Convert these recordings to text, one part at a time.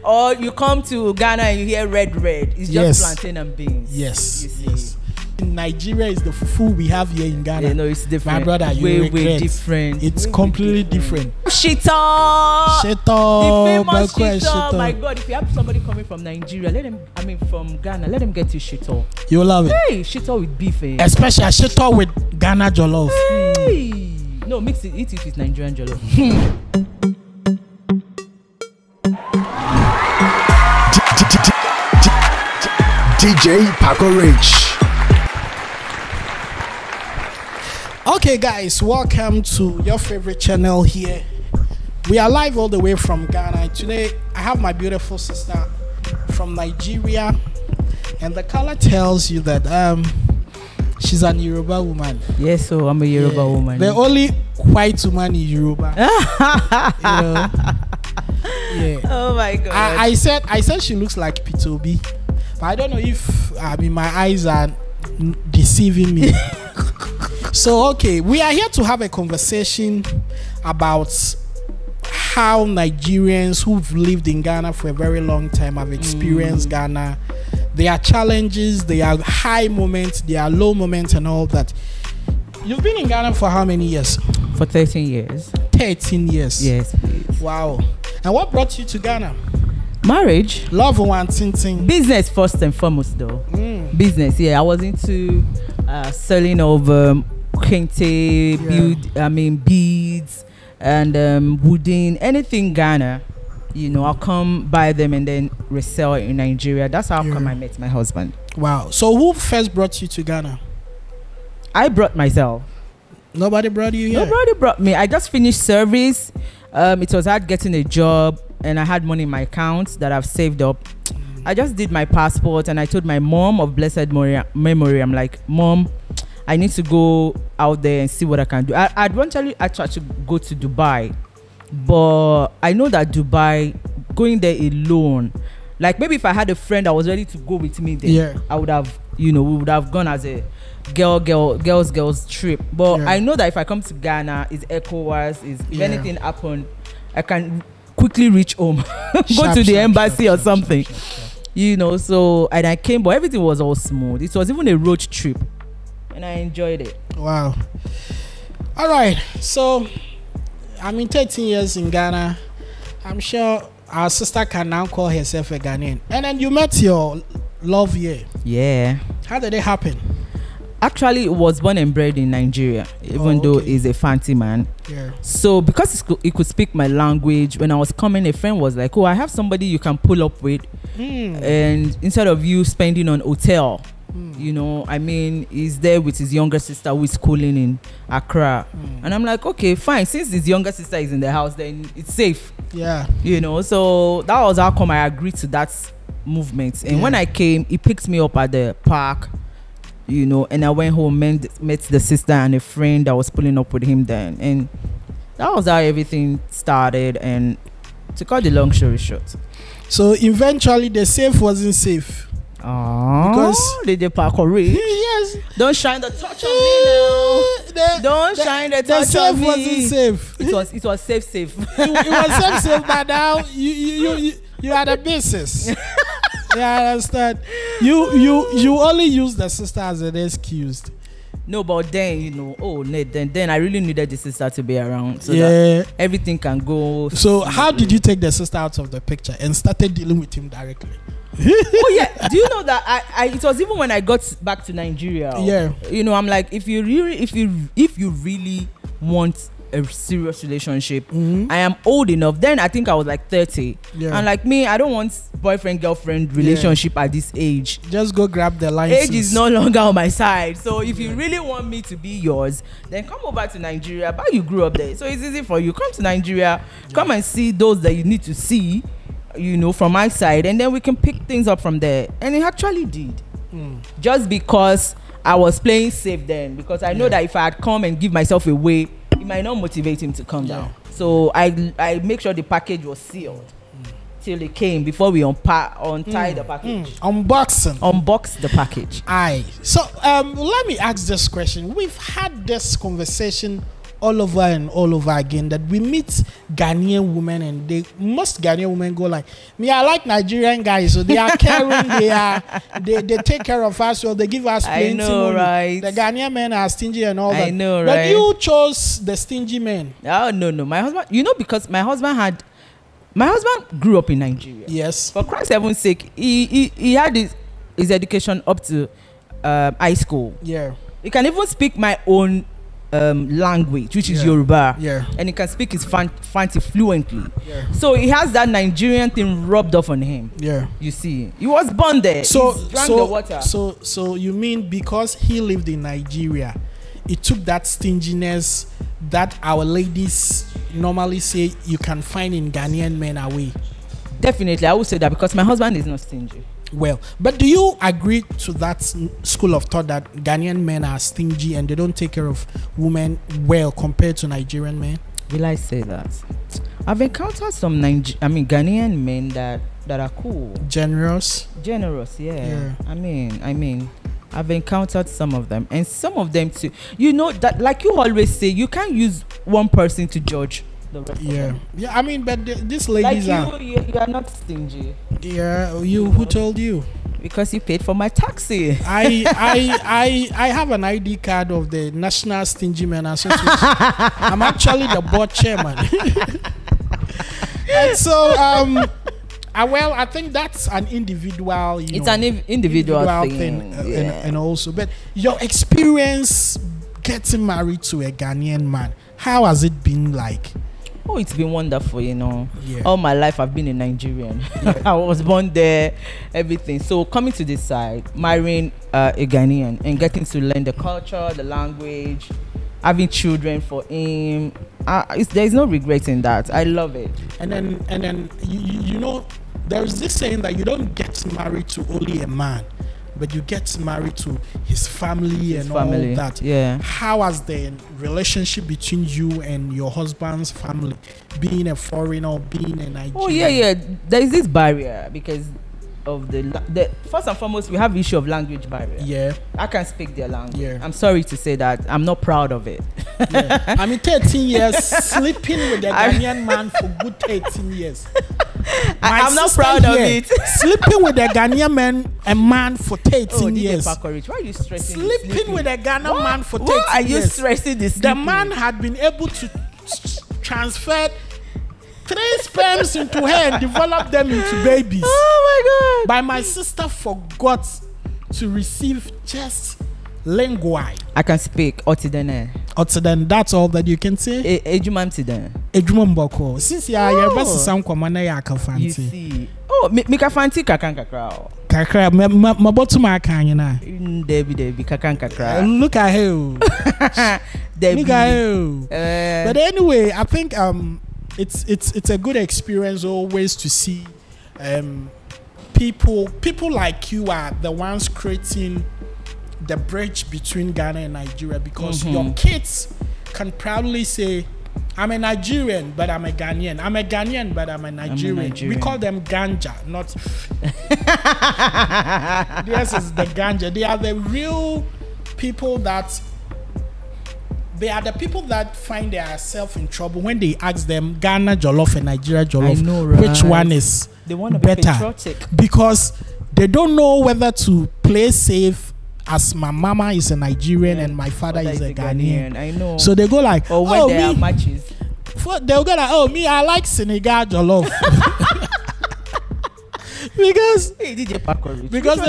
Or you come to Ghana and you hear red. It's just plantain and beans. Yes. You see. Yes. In Nigeria is the fufu we have here in Ghana. Yeah, no, it's different. My brother, you way different. It's way completely different. Shito. The famous shito. My God, if you have somebody coming from Nigeria, from Ghana, let them get you shito. You'll love it. Hey, shito with beef. Especially shito with Ghana jollof. Hey. No, mix it. Eat it with Nigerian jollof. DJ Paco Rich. Okay, guys, welcome to your favorite channel here. We are live all the way from Ghana. Today, I have my beautiful sister from Nigeria, and the color tells you that she's an Yoruba woman. Yes, so I'm a Yoruba woman. The only white woman in Yoruba. Yeah. Oh my God. I said she looks like P2B, but I don't know if my eyes are deceiving me. So okay, we are here to have a conversation about how Nigerians who've lived in Ghana for a very long time have experienced Ghana. There are challenges, there are high moments, there are low moments and all that. You've been in Ghana for how many years? For 13 years. 13 years. Yes, please. Wow. And what brought you to Ghana? Marriage. Love one thing. Business first and foremost though. Business, yeah. I was into selling of kente, beads and wooden, anything Ghana. You know, I'll come buy them and then resell in Nigeria. That's how come I met my husband. Wow. So who first brought you to Ghana? I brought myself. Nobody brought you here? Nobody brought me. I just finished service. It was hard getting a job and I had money in my account that I've saved up. I just did my passport and I told my mom of blessed memory, I'm like, Mom, I need to go out there and see what I can do. I tried to go to Dubai, but I know that Dubai, going there alone, like maybe if I had a friend that was ready to go with me there, I would have, we would have gone as a girls trip. But I know that if I come to Ghana, it's ECOWAS, if anything happen, I can quickly reach home, go to the embassy or something. So, and I came, but everything was all smooth. It was even a road trip and I enjoyed it. Wow. All right. So, 13 years in Ghana. I'm sure our sister can now call herself a Ghanaian. And then you met your love here. Yeah. How did it happen? Actually, it was born and bred in Nigeria, even though he's a fancy man. Yeah. So because he could speak my language, when I was coming, a friend was like, oh, I have somebody you can pull up with. And instead of you spending on hotel, he's there with his younger sister who is schooling in Accra. And I'm like, okay, fine. Since his younger sister is in the house, then it's safe. Yeah. So that was how come I agreed to that movement. And when I came, he picked me up at the park. And I went home, met the sister and a friend that was pulling up with him then. And that was how everything started. And to cut the long story short. So eventually the safe wasn't safe. Because the Paco Rich. Yes. Don't shine the touch on me now. Don't shine the touch on me. The safe wasn't safe. It was safe. It was safe, but now you are the basis. Yeah, I understand. You only use the sister as an excuse. No, but then then I really needed the sister to be around so that everything can go. So how did you take the sister out of the picture and started dealing with him directly? Oh yeah, do you know that it was even when I got back to Nigeria. Yeah, I'm like, if you really want a serious relationship, I am old enough. Then I think I was like 30, and like me, I don't want boyfriend girlfriend relationship at this age. Just go grab the license. Age is no longer on my side. So if you really want me to be yours, then come over to Nigeria. But you grew up there, so it's easy for you. Come to Nigeria, come and see those that you need to see, from my side, and then we can pick things up from there. And it actually did. Just because I was playing safe then, because I know that if I had come and give myself away, it might not motivate him to come down. So I make sure the package was sealed till it came before we untie the package. Unbox the package. So let me ask this question. We've had this conversation all over and all over again that we meet Ghanaian women and most Ghanaian women go like, me, I like Nigerian guys, so they are caring, they take care of us, so they give us plenty money. Right? The Ghanaian men are stingy and all that. I know, but right? you chose the stingy men. Oh no, my husband. Because my husband grew up in Nigeria. Yes. For Christ's heaven's sake, he had his education up to high school. Yeah. He can even speak my own language, which is Yoruba. Yeah. And he can speak his Fanti fluently. Yeah. So he has that Nigerian thing rubbed off on him. Yeah. You see, he was born there. So he drank the water. So you mean because he lived in Nigeria, it took that stinginess that our ladies normally say you can find in Ghanaian men away? Definitely, I would say that because my husband is not stingy. Well, but do you agree to that school of thought that Ghanaian men are stingy and they don't take care of women well compared to Nigerian men? Will I say that? I've encountered some Ghanaian men that are cool. Generous, yeah. I mean, I've encountered some of them, and some of them too. You know that, like you always say, you can't use one person to judge the rest of them. Yeah. I mean, but these ladies like you are not stingy. Yeah, who told you? Because you paid for my taxi. I have an ID card of the National Stingy Men Association. I'm actually the board chairman. And so, well, I think that's an individual. It's an individual thing. And also, but your experience getting married to a Ghanaian man, how has it been like? Oh, it's been wonderful, Yeah. All my life I've been a Nigerian. Yeah. I was born there, everything. So coming to this side, marrying a Ghanaian and getting to learn the culture, the language, having children for him, there's no regret in that. I love it. And then you know, there's this saying that you don't get married to only a man, but you get married to his family and all that. Yeah. How has the relationship between you and your husband's family, being a foreigner, being a Nigerian? Oh yeah. There is this barrier because of the first and foremost, we have issue of language barrier. Yeah. I can speak their language. Yeah. I'm sorry to say that. I'm not proud of it. Yeah. I mean, 13 years sleeping with a Ghanaian man for good 13 years. I'm not proud of it. Sleeping with a Ghanaian man for 13 years. Why are you stressing? Sleeping with a Ghanaian man for 13 years. Why are you stressing this? The man had been able to transfer 3 sperms into her and develop them into babies. Oh my God! But my sister forgot to receive just lingua. I can speak Otidene. Otiden, that's all that you can say. Ejumam Tiden. Ejumam Boko. Since you're best some command, you see. Oh, Mika Fanti Kakan Kakra. Kakra, my bottom I can, you know. Debbie Kakan Kakra. Look at you. Debbie. Look at you. But anyway, I think it's a good experience always to see people like you are the ones creating the bridge between Ghana and Nigeria, because your kids can proudly say, I'm a Nigerian, but I'm a Ghanaian. I'm a Ghanaian, but I'm a Nigerian. We call them ganja, not. This is the ganja. They are the real people that. They are the people that find themselves in trouble when they ask them Ghana jollof and Nigeria jollof. I know, right? Which one is they want to better? Be patriotic. Because they don't know whether to play safe. As my mama is a Nigerian and my father is a Ghanaian. I know. So they go like, or when there are matches. They'll go like, me, I like Senegal jollof. because they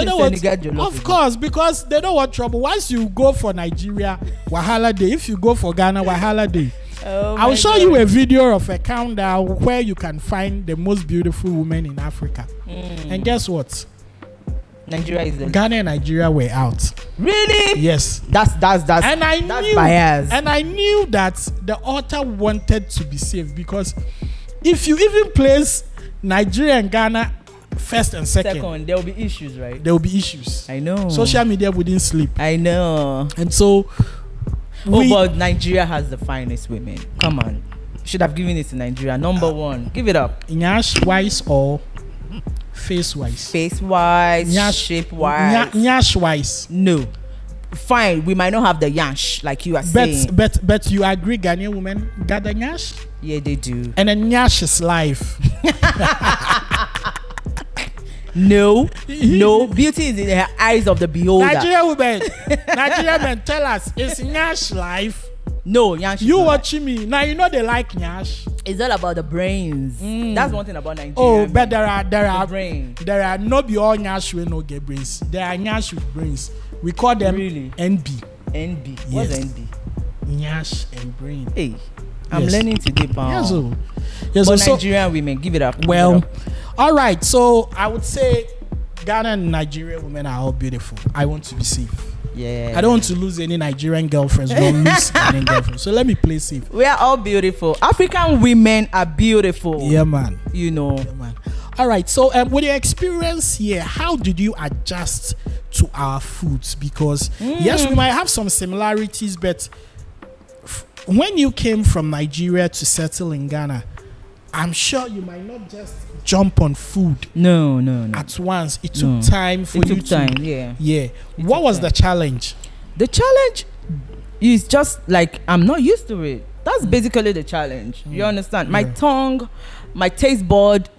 don't want, of course, because they don't want trouble. Once you go for Nigeria, Wahala Day. If you go for Ghana, Wahala Day. I'll show you a video of a countdown where you can find the most beautiful women in Africa. And guess what? Nigeria is Ghana and Nigeria were out. Really? Yes. That's and I knew bias. And I knew that the author wanted to be safe, because if you even place Nigeria and Ghana first and second, there will be issues, right? There will be issues. I know. Social media wouldn't sleep. I know. And so but Nigeria has the finest women. Come on. Should have given it to Nigeria. Number one. Give it up. Nyash wise or face wise? Face wise, shape wise. Nyash wise. No. fine, we might not have the yansh like you are saying. But you agree Ghanaian women got the nyash? Yeah, they do. And the nyash is life. No, beauty is in the eyes of the beholder. Nigerian men tell us, is nyash life? No, yansh. You watching me now? You know they like nyash. It's all about the brains. That's one thing about Nigeria. Oh, but there are brain. There are no be all nyash we no get brains. There are nyash with brains. We call them really? NB. NB. Yes. What's NB? Nyash and brain. Hey, I'm learning today, pal. Yes, but so Nigerian women, give it up. Well, all right. So I would say Ghana and Nigerian women are all beautiful. I want to be safe. Yeah. I don't want to lose any Nigerian girlfriends. Don't lose Ghanaian girlfriends. So let me play safe. We are all beautiful. African women are beautiful. Yeah, man. You know. Yeah, man. All right. So with your experience here, how did you adjust to our foods? Because yes, we might have some similarities, but when you came from Nigeria to settle in Ghana, I'm sure you might not just jump on food. No. At once. It took time for you to. Yeah. What was the challenge? The challenge is just like I'm not used to it. That's basically the challenge. You understand? My tongue, my taste bud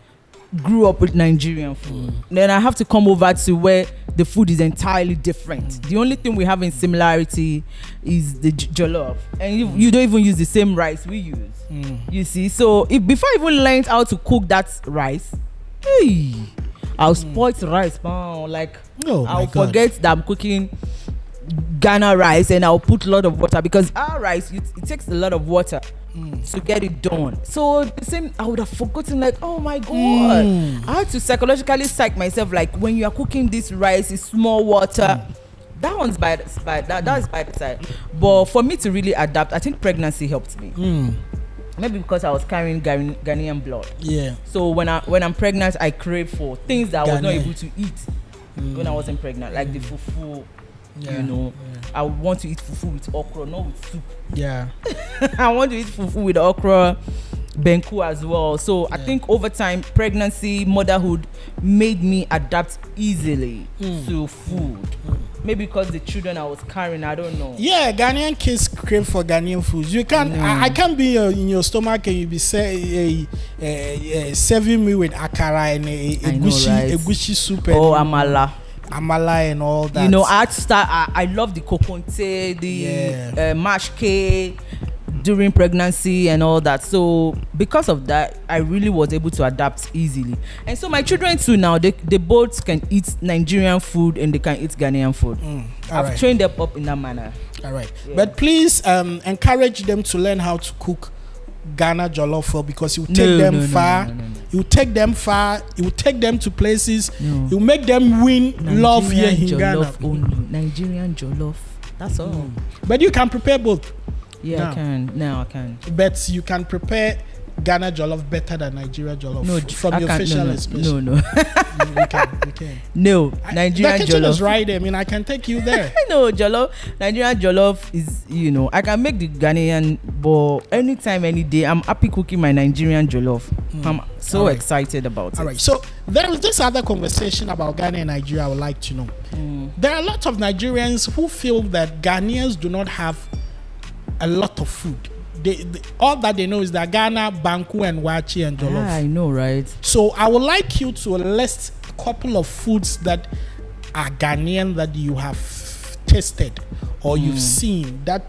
grew up with Nigerian food. Then I have to come over to where the food is entirely different. The only thing we have in similarity is the jollof, and you don't even use the same rice we use. You see, so before I even learned how to cook that rice, hey, I'll spoil the rice, like I'll forget that I'm cooking Ghana rice, and I'll put a lot of water, because our rice it takes a lot of water to get it done. So the same, I would have forgotten, like, oh my god, I had to psychologically psych myself, like, when you are cooking this rice, it's small water. That one's by the side. But for me to really adapt, I think pregnancy helped me. Maybe because I was carrying Ghanaian blood. Yeah. So when I'm pregnant, I crave for things that I was not able to eat when I wasn't pregnant, like the fufu. You know, I want to eat fufu with okra, not with soup. Yeah. I want to eat fufu with okra, benku as well. So I think over time, pregnancy, motherhood made me adapt easily to food. Maybe because the children I was carrying, I don't know. Yeah, Ghanaian kids crave for Ghanaian foods. You can't. I can't be in your stomach and you be serving me with akara and a gushi soup. Oh, amala and all that. You know, I love the kokonte, the mashed cake during pregnancy and all that. So because of that, I really was able to adapt easily. And so my children too now, they both can eat Nigerian food and they can eat Ghanaian food. I've trained them up in that manner. All right. Yeah. But please encourage them to learn how to cook Ghana jollof, because you take them far. You take them far. You take them to places. You make them win Nigerian love here in Ghana. Only Nigerian jollof. That's all. But you can prepare both. Yeah, now. I can. Now I can. But you can prepare Ghana jollof better than Nigeria jollof. No, from your facial expression. No. we can. No, Nigerian the kitchen jollof is right there. I mean, I can take you there. No, jollof. Nigerian jollof is, I can make the Ghanaian, but anytime, any day, I'm happy cooking my Nigerian jollof. I'm so excited about it. All right. So there is this other conversation about Ghana and Nigeria I would like to know. There are a lot of Nigerians who feel that Ghanaians do not have a lot of food. They all that they know is that Ghana, banku, and wachi and jollof. I know, right? So I would like you to list a couple of foods that are Ghanaian that you have tasted or you've seen that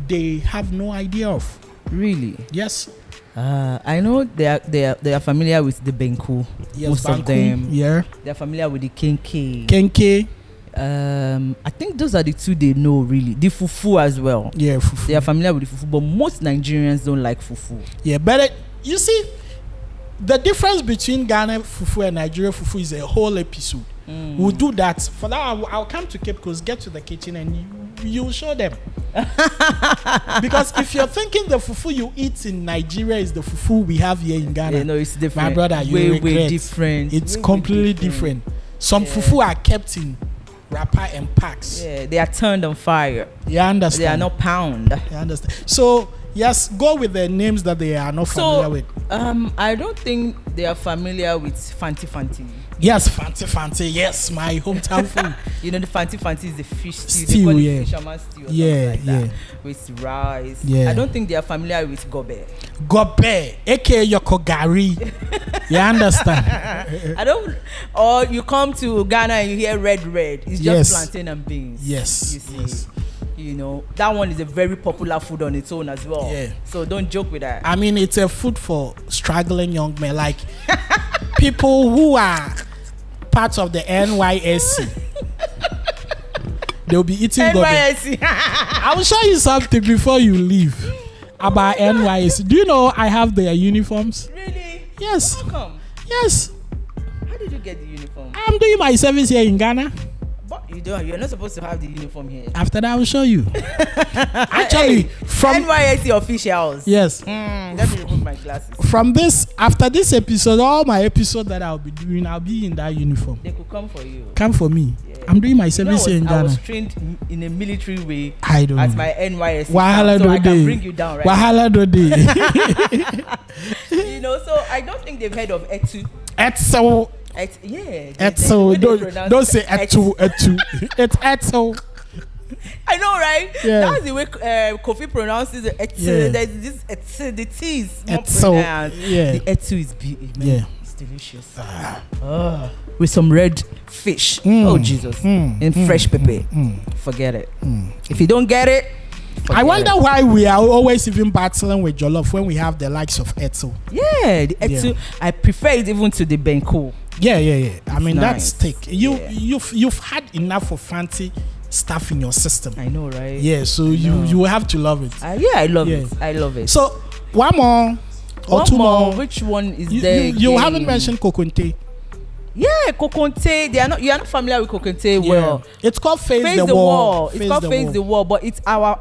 they have no idea of. Really? Yes. I know they are familiar with the benku. Yes, most banku, of them. Yeah. They are familiar with the kenke. Kenke. I think those are the two they know really. The fufu as well. Yeah, fufu. They are familiar with the fufu, but most Nigerians don't like fufu. Yeah, but you see, the difference between Ghana fufu and Nigeria fufu is a whole episode. We'll do that. For that, I'll come to Cape Coast, get to the kitchen, and you'll show them. Because if you're thinking the fufu you eat in Nigeria is the fufu we have here in Ghana, no, it's different. My brother, you way different. It's completely different. Some fufu are kept in wrapper and packs. Yeah, they are turned on fire. You understand? They are not pound. You understand? So Yes, go with the names that they are not familiar with. I don't think they are familiar with Fanti. Yes, Fanti. Yes, my hometown food. You know, the Fanti is the fish stew. Stew, They call yeah. it fisherman stew or Yeah, something like yeah. that. With rice. Yeah. I don't think they are familiar with gobe. Gobe, aka Yokogari. You understand? I don't. Or you come to Ghana and you hear red. It's just Yes. plantain and beans. Yes. You see. Yes. You know, that one is a very popular food on its own as well. Yeah. So don't joke with that. I mean, it's a food for struggling young men, like people who are part of the NYSC. They'll be eating gobe. NYSC. I will show you something before you leave about NYSC. Do you know I have their uniforms? Really? Yes. How come? Yes. How did you get the uniform? I'm doing my service here in Ghana. But you don't. You're not supposed to have the uniform here. After that, I will show you. Actually, from NYSC officials. yes, Let me remove my glasses. from this, after this episode, all my episodes that I'll be doing, I'll be in that uniform. They could come for you. Come for me. Yeah. I'm doing my You know, service here in I Ghana. was trained in a military way I don't at know. my NYSC. Wahala camp, so I do can day. bring you down, right? Wahala do day. You know, so I don't think they've heard of etu. Etso, Yeah. etso. Don't say etu. It's etso. I know, right? Yeah. That's the way Kofi pronounces it. Etu. Yeah. There's this etu. The T is more Etso. pronounced. Yeah. The etu is big. Man. Yeah. It's delicious. With some red fish. Oh, Jesus. And fresh pepper. Forget it. If you don't get it, I wonder why we are always even battling with jollof when we have the likes of etso. yeah, the etu. Yeah. I prefer it even to the benko. Yeah. I mean, Nice. that's thick. Yeah. You've had enough of fancy stuff in your system. I know, right? Yeah, so you will have to love it. I love Yeah. it. I love it. So one more or One two more. Which one is You, there? you again? haven't mentioned kokonte. Yeah, kokonte. You are not familiar with kokonte. Well, It's called face face the the wall. wall. It's called face the wall, but it's our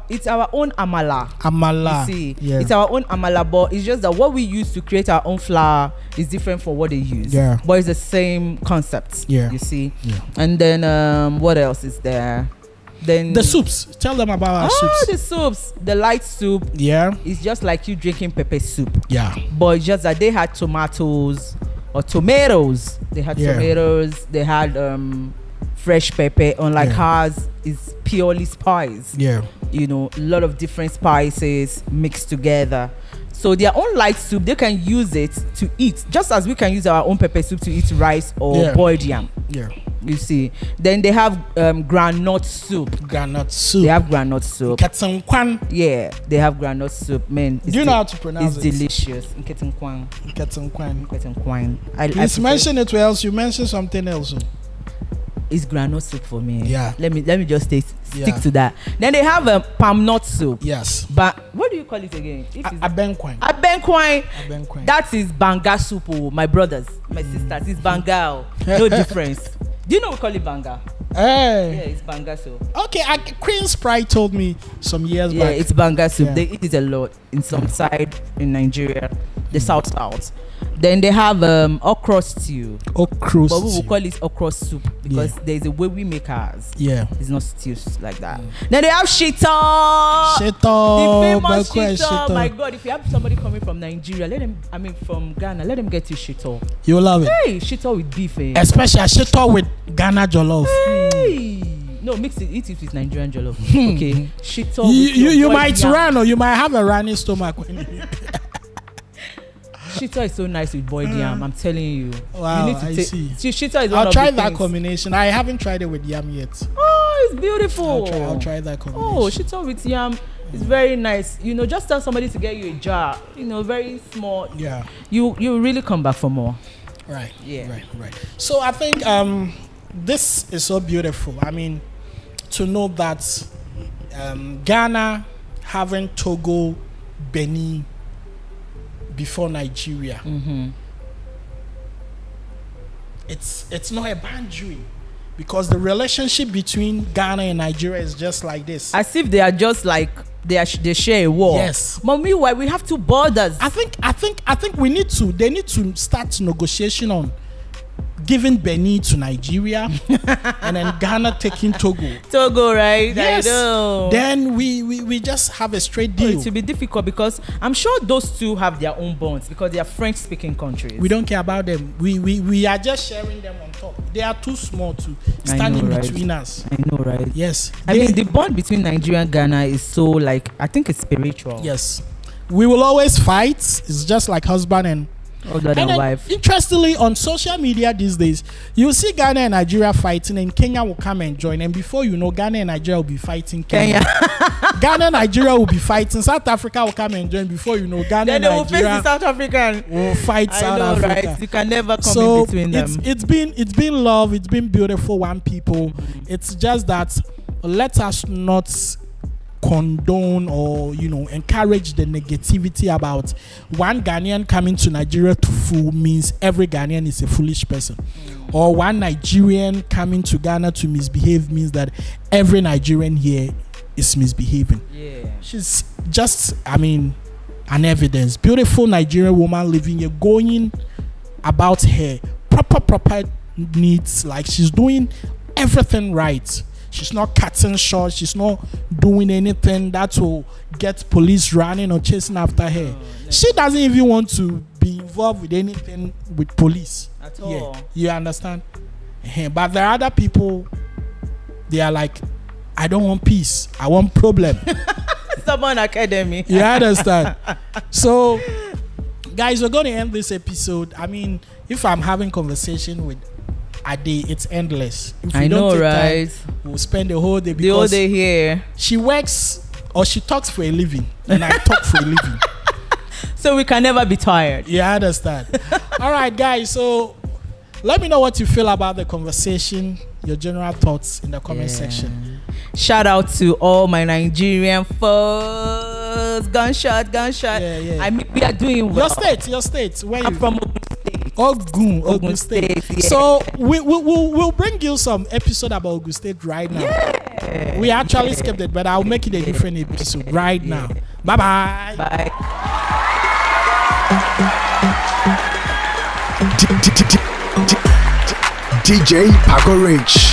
own amala. Amala. You see, Yeah. it's our own amala, but it's just that what we use to create our own flour is different from what they use. Yeah. But it's the same concept. Yeah. You see. Yeah. And then what else is there? Then The soups. Tell them about our soups. the soups. The light soup Yeah. is just like you drinking pepper soup. Yeah. But it's just that they had tomatoes. They had Yeah. tomatoes. They had fresh pepper. Unlike Yeah. ours, is purely spice. Yeah. You know, a lot of different spices mixed together. So their own light soup, they can use it to eat, just as we can use our own pepper soup to eat rice or Yeah. boiled yam. Yeah. You see. Then they have groundnut soup. Granite soup. They have groundnut soup. Ketsankwan. Yeah, they have groundnut soup. Man, Do you know how to pronounce it's it? delicious. Nketenkwan. Ketsankwan. Nketenkwan. Please prefer- mention it, or else you mention something else. It's groundnut soup for me. Yeah. Let me just stick Yeah. to that. Then they have palm nut soup. Yes. But what do you call it again? Abenkwan. Abenkwine. Abenkwan. That is banga soup. Oh, my brothers, my sisters. It's banga. Oh. No difference. Do you know we call it banga? Hey. Yeah, it's banga soup. Okay, Queen's Pride told me some years Yeah, back. it's banga soup. Yeah. They eat it a lot in some side in Nigeria, the south. Then they have okra stew. Okra But we will stew. call it okra soup because there's a way we make ours. Yeah. It's not stews like that. Then they have shito. Shito. The famous Bakwe shito. My God, if you have somebody coming from Nigeria, from Ghana, let them get you shito. You love it. Hey, shito with beef. Especially shito with Ghana jollof. Hey. No, mix it. Eat it with Nigerian jollof. Okay. Shito. with You your might boiled yam. run, or you might have a running stomach when you Shito is so nice with boiled yam. I'm telling you. Wow, you need to I see. Shito is one I'll of try the that things. combination. I haven't tried it with yam yet. Oh, it's beautiful. I'll try that combination. Oh, shito with yam is very nice. You know, just tell somebody to get you a jar. You know, very small. Yeah. You really come back for more. Right. Yeah. Right. So I think this is so beautiful. I mean, to know that Ghana having Togo, Benin before Nigeria. It's not a boundary, because the relationship between Ghana and Nigeria is just like this. As if they are just like they share a wall. Yes. But meanwhile, we have two borders. I think they need to start negotiation on giving Benin to Nigeria, and then Ghana taking Togo. Togo, right? Yes. I know. Then we just have a straight deal. It will be difficult because I'm sure those two have their own bonds because they are French-speaking countries. We don't care about them. We are just sharing them on top. They are too small to stand in between us. I know, right? Yes. I mean, the bond between Nigeria and Ghana is so, like, I think it's spiritual. Yes. We will always fight. It's just like husband and wife. Interestingly, on social media these days, you see Ghana and Nigeria fighting, and Kenya will come and join. And before you know, Ghana and Nigeria will be fighting Kenya. Ghana and Nigeria will be fighting. South Africa will come and join. Before you know, Ghana and Nigeria will face the South African. Will fight South Africa. Right? You can never come in between them. It's been love. It's been beautiful. One people. It's just that let us not condone or encourage the negativity about one Ghanaian coming to Nigeria to fool means every Ghanaian is a foolish person, or one Nigerian coming to Ghana to misbehave means that every Nigerian here is misbehaving. She's just an evidence. Beautiful Nigerian woman living here, going about her proper needs, like she's doing everything right. She's not cutting short. She's not doing anything that will get police running or chasing after her. No. She doesn't even want to be involved with anything with police. At all. You understand? But there are other people, they are like, I don't want peace. I want problem. Someone academy. You understand? So, guys, we're going to end this episode. I mean, if I'm having conversation with Ade, it's endless. If I know, right? Time, we'll spend the whole day. The whole day here. She works or she talks for a living, and I talk for a living. So we can never be tired. You understand? All right, guys. So let me know what you feel about the conversation. Your general thoughts in the comment section. Shout out to all my Nigerian folks. Gunshot. Yeah. I mean, we are doing well. Your state. Where I'm you from Ogun State. Yeah. So we'll bring you some episode about Ogun State right now. Yeah. We actually skipped it, but I'll make it a different episode right now. Bye. Bye. DJ Paco Rich.